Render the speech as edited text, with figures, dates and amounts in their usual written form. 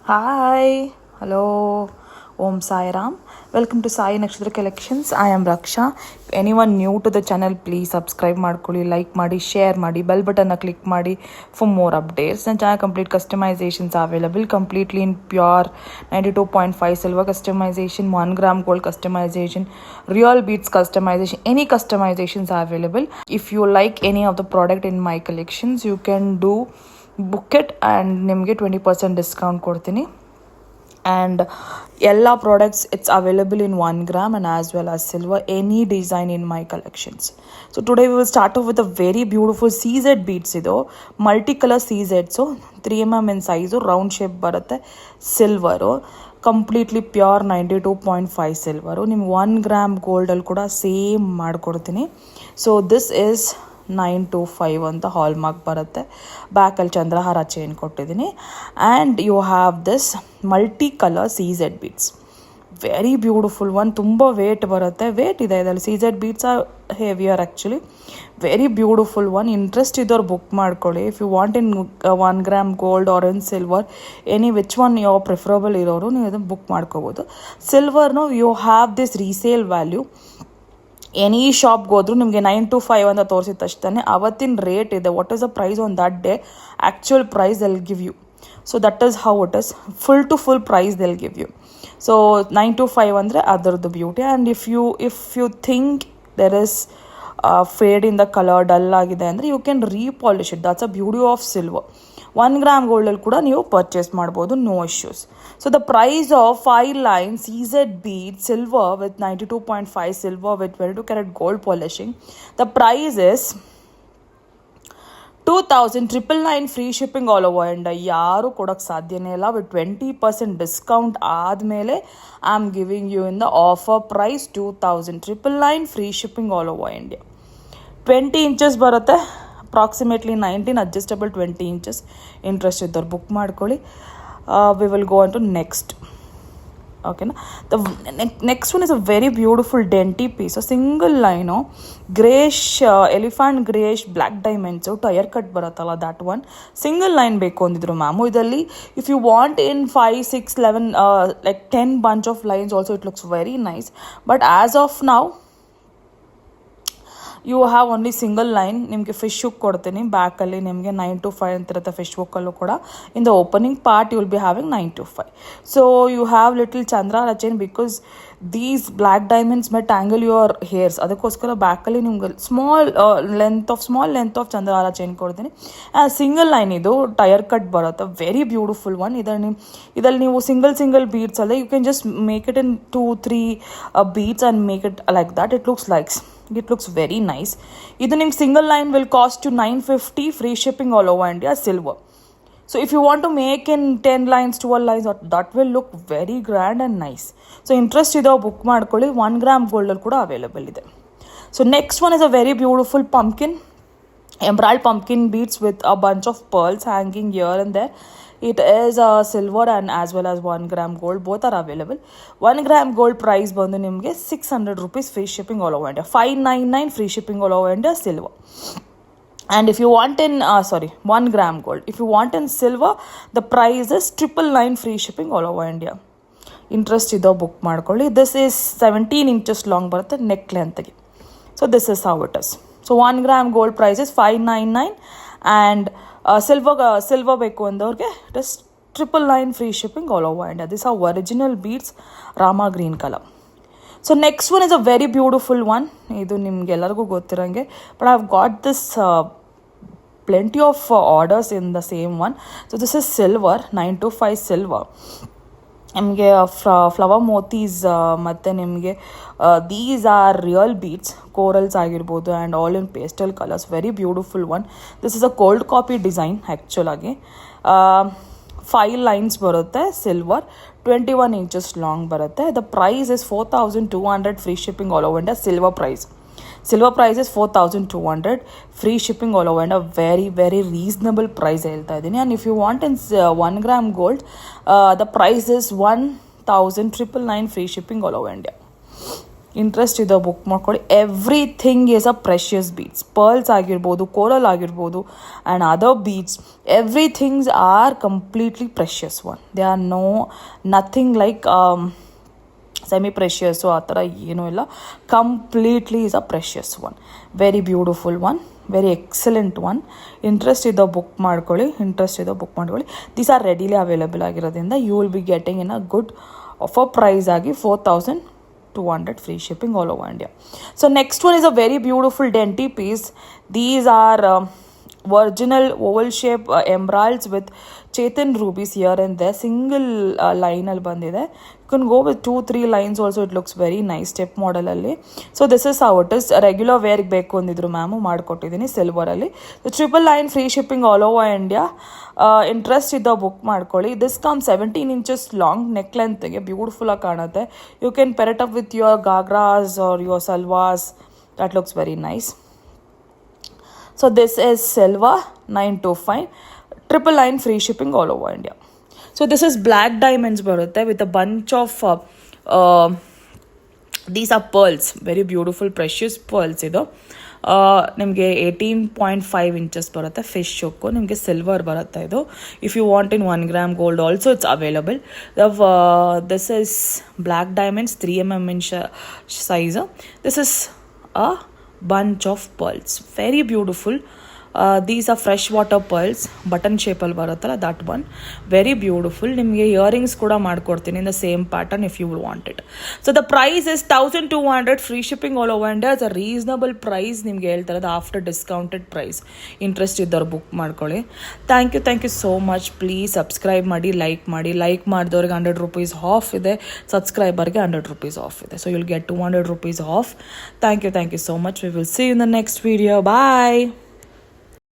Hi, hello, Om Sai Ram. Welcome to Sai Nakshatra Collections. I am Raksha. If anyone new to the channel, please subscribe ಮಾಡ್ಕೊಳ್ಳಿ, like ಮಾಡಿ, share ಮಾಡಿ, bell ಬಟನ್ನ click ಮಾಡಿ for more updates. ನನ್ನ channel complete customizations available completely in pure 92.5 silver customization, 1 gram gold customization, real beads customization, any customizations are available. If you like any of the product in my collections, you can do book it and ನಿಮಗೆ 20% discount ಕೊಡ್ತೀನಿ. And ಎಲ್ಲ products it's available in 1 gram and as well as silver, any design in my collections. So today we will start off with a very beautiful CZ beads. ಇದು multi colour CZs 3mm in size, round shape ಬರುತ್ತೆ, silver, completely pure 92.5 silver. ನಿಮ್ಗೆ 1 gram ಗೋಲ್ಡಲ್ಲಿ ಕೂಡ same ಮಾಡಿಕೊಡ್ತೀನಿ. So this is 925 ಅಂತ hallmark ಬರುತ್ತೆ. ಬ್ಯಾಕಲ್ಲಿ ಚಂದ್ರಹಾರ ಚೈನ್ ಕೊಟ್ಟಿದ್ದೀನಿ. And you have this multi colour CZ beads, very beautiful one. ತುಂಬ ವೇಟ್ ಬರುತ್ತೆ, ವೇಟ್ ಇದೆ ಇದರಲ್ಲಿ. CZ beads are heavier actually. Very beautiful one. Interest ಇದ್ದವ್ರು ಬುಕ್ ಮಾಡ್ಕೊಳ್ಳಿ. If you want in 1 gram gold or in silver, any which one ಯಾವ preferable ಇರೋರು ನೀವು ಇದನ್ನು ಬುಕ್ ಮಾಡ್ಕೋಬೋದು. ಸಿಲ್ವರ್ನು you have this resale value. Any ಶಾಪ್ಗೆ ಹೋದ್ರು ನಿಮಗೆ 925 ಅಂತ ತೋರಿಸಿದ ತಕ್ಷಣ ಅವತ್ತಿನ ರೇಟ್ ಇದೆ, what is the price on that day, actual price they'll give you. So that is how it is, full to full price they'll give you. So 925 ಅಂದರೆ ಅದರದ್ದು beauty. And if you think there is fade in the colour, dull ಆಗಿದೆ ಅಂದರೆ you can repolish it. That's a beauty of silver. 1 gram ಗೋಲ್ಡಲ್ಲಿ ಕೂಡ ನೀವು purchase ಮಾಡ್ಬೋದು, no issues. So the price of 5 lines CZ bead silver with 92.5 silver with 22 karat gold polishing, the price is 2,999 free shipping all over India. ಯಾರು ಕೊಡೋಕ್ಕೆ ಸಾಧ್ಯನೇ ಇಲ್ಲ. With 20% discount ಆದಮೇಲೆ I am giving you in the offer price 2,999 free shipping all over India. 20 inches ಬರುತ್ತೆ, approximately 19, adjustable 20 inches. Interest ಇದ್ದವ್ರು book ಮಾಡ್ಕೊಳ್ಳಿ. We will go on to next. ಓಕೆನಾ. The next one is a very beautiful dainty piece, single line, greyish, elephant greyish, black diamonds, tier cut ಬರುತ್ತಲ್ಲ that one. Single line ಬೇಕು ಅಂದಿದ್ರು ma'am. ಇದರಲ್ಲಿ if you want in 5, 6, 11 like 10 bunch of lines also it looks very nice. But as of now you have only single line. ನಿಮಗೆ fish hook ಕೊಡ್ತೀನಿ. ಬ್ಯಾಕಲ್ಲಿ ನಿಮಗೆ 925 ಅಂತಿರುತ್ತೆ fish ಹುಕ್ಕಲ್ಲೂ ಕೂಡ. In the opening part you will be having 925. So you have little ಚಂದ್ರಹಾರ chain because these black diamonds may tangle your hairs. ಅದಕ್ಕೋಸ್ಕರ ಬ್ಯಾಕಲ್ಲಿ ನಿಮ್ಗೆ small length of chandrahaar chain ಕೊಡ್ತೀನಿ. ಸಿಂಗಲ್ ಲೈನ್ ಇದು ಟಯರ್ ಕಟ್ ಬರುತ್ತೆ, ವೆರಿ ಬ್ಯೂಟಿಫುಲ್ ಒನ್. ಇದರಲ್ಲಿ ನೀವು single beads ಅಲ್ಲೇ you can just make it in 2-3 beads and make it like that. It looks very nice. ಇದು ನಿಮ್ಗೆ single line will cost you 950 free shipping all over India, silver. So if you want to make in 10 lines 12 lines that will look very grand and nice. So interest ಇದಾವೆ book ಮಾಡ್ಕೊಳ್ಳಿ. 1 gram ಗೋಲ್ಡಲ್ಲಿ ಕೂಡ available ಇದೆ. So next one is a very beautiful pumpkin, emerald pumpkin beads with a bunch of pearls hanging here and there. It is silver and as well as 1 gram gold. Both are available. 1 gram gold price ಬಂದು ನಿಮಗೆ 600 rupees free shipping all over India. 599 free shipping all over India, silver. And if you want in 1 gram gold, if you want in silver, the price is 999 free shipping all over India. Interest ಇದೋ book ಮಾಡ್ಕೊಳ್ಳಿ. This is 17 inches long ಬರುತ್ತೆ neck ಲೆಂತ್ಗೆ. So this is how it is. So 1 gram gold price is 599 and silver ಬೇಕು ಅಂದವ್ರಿಗೆ it is 999 free shipping all over India. This are original beads, Rama green colour. So next one is a very beautiful one. ಇದು ನಿಮ್ಗೆಲ್ಲರಿಗೂ ಗೊತ್ತಿರೋಂಗೆ, but I have got this plenty of orders in the same one. So this is silver, 925 silver. ನಿಮಗೆ flower ಮೋತೀಸ್ ಮತ್ತು ನಿಮಗೆ these are real beads, corals ಆಗಿರ್ಬೋದು and all in pastel colours, very beautiful one. This is a gold copy design ಆ್ಯಕ್ಚುಲಾಗಿ. 5 lines ಬರುತ್ತೆ, silver, 21 inches long ಬರುತ್ತೆ. The price is 4,200 free shipping all over India. Silver price is 4,200 free shipping all over and a very very reasonable price ಹೇಳ್ತಾ ಇದ್ದೀನಿ. And if you want in 1 gram gold, the price is 1,999 free shipping all over India. Interest ಇದೋ book ಮಾಡ್ಕೊಳ್ಳಿ. Everything is a precious beads, pearls ಆಗಿರ್ಬೋದು, coral ಆಗಿರ್ಬೋದು, and other beads, everythings are completely precious one. They are nothing like semi precious ಆ ಥರ ಏನೂ ಇಲ್ಲ. Completely is a precious one. Very beautiful one, very excellent one. Interest ಇದೋ book ಮಾಡ್ಕೊಳ್ಳಿ. These are readily available ಆಗಿರೋದ್ರಿಂದ you will be getting in a good offer price ಆಗಿ 4,200 free shipping all over India. So next one is a very beautiful dainty piece. These are virginal oval shape emeralds with Chetan rubies here and there. Single line al bandide. You can go with 2-3 lines also. It looks very nice step model alli. So this is how it is. Regular wear ಬೇಕು ಅಂದಿದ್ರು ma'am, ಮಾಡಿಕೊಟ್ಟಿದ್ದೀನಿ ಸಿಲ್ವರಲ್ಲಿ. Triple line free shipping all over India. Interest ಇದ್ದ book ಮಾಡ್ಕೊಳ್ಳಿ. This come 17 inches long neck ಲೆಂತ್ಗೆ ಬ್ಯೂಟಿಫುಲ್ಲಾಗಿ ಕಾಣುತ್ತೆ. You can pair it up with your ghagras or your salwars. That looks very nice. So this is silver 925, triple line free shipping all over India. So this is black diamonds barutte with a bunch of these are pearls, very beautiful precious pearls ido. ನಿಮಗೆ 18.5 inches ಬರುತ್ತೆ. Fish hook ನಿಮಗೆ silver ಬರುತ್ತೆ ಇದು. If you want in 1 gram gold also it's available. This is black diamonds 3 mm in size. This is a bunch of pearls, very beautiful. These are fresh water pearls, button shape ಅಲ್ಲಿ ಬರುತ್ತಲ್ಲ, that one very beautiful. ನಿಮಗೆ earrings ಕೂಡ ಮಾಡ್ಕೊಡ್ತೀನಿ in the same pattern if you want it. So the price is 1,200 free shipping all over India. It's a reasonable price. ನಿಮಗೆ ಹೇಳ್ತಾರೆ after discounted price. Interest ಇದ್ದವ್ರು book ಮಾಡ್ಕೊಳ್ಳಿ. Thank you so much. Please subscribe ಮಾಡಿ, like ಮಾಡಿದವ್ರಿಗೆ 100 rupees off ಇದೆ, ಸಬ್ಸ್ಕ್ರೈಬರ್ಗೆ 100 rupees off ಇದೆ. So you'll get 200 rupees off. Thank you so much. We will see you in the next video. Bye.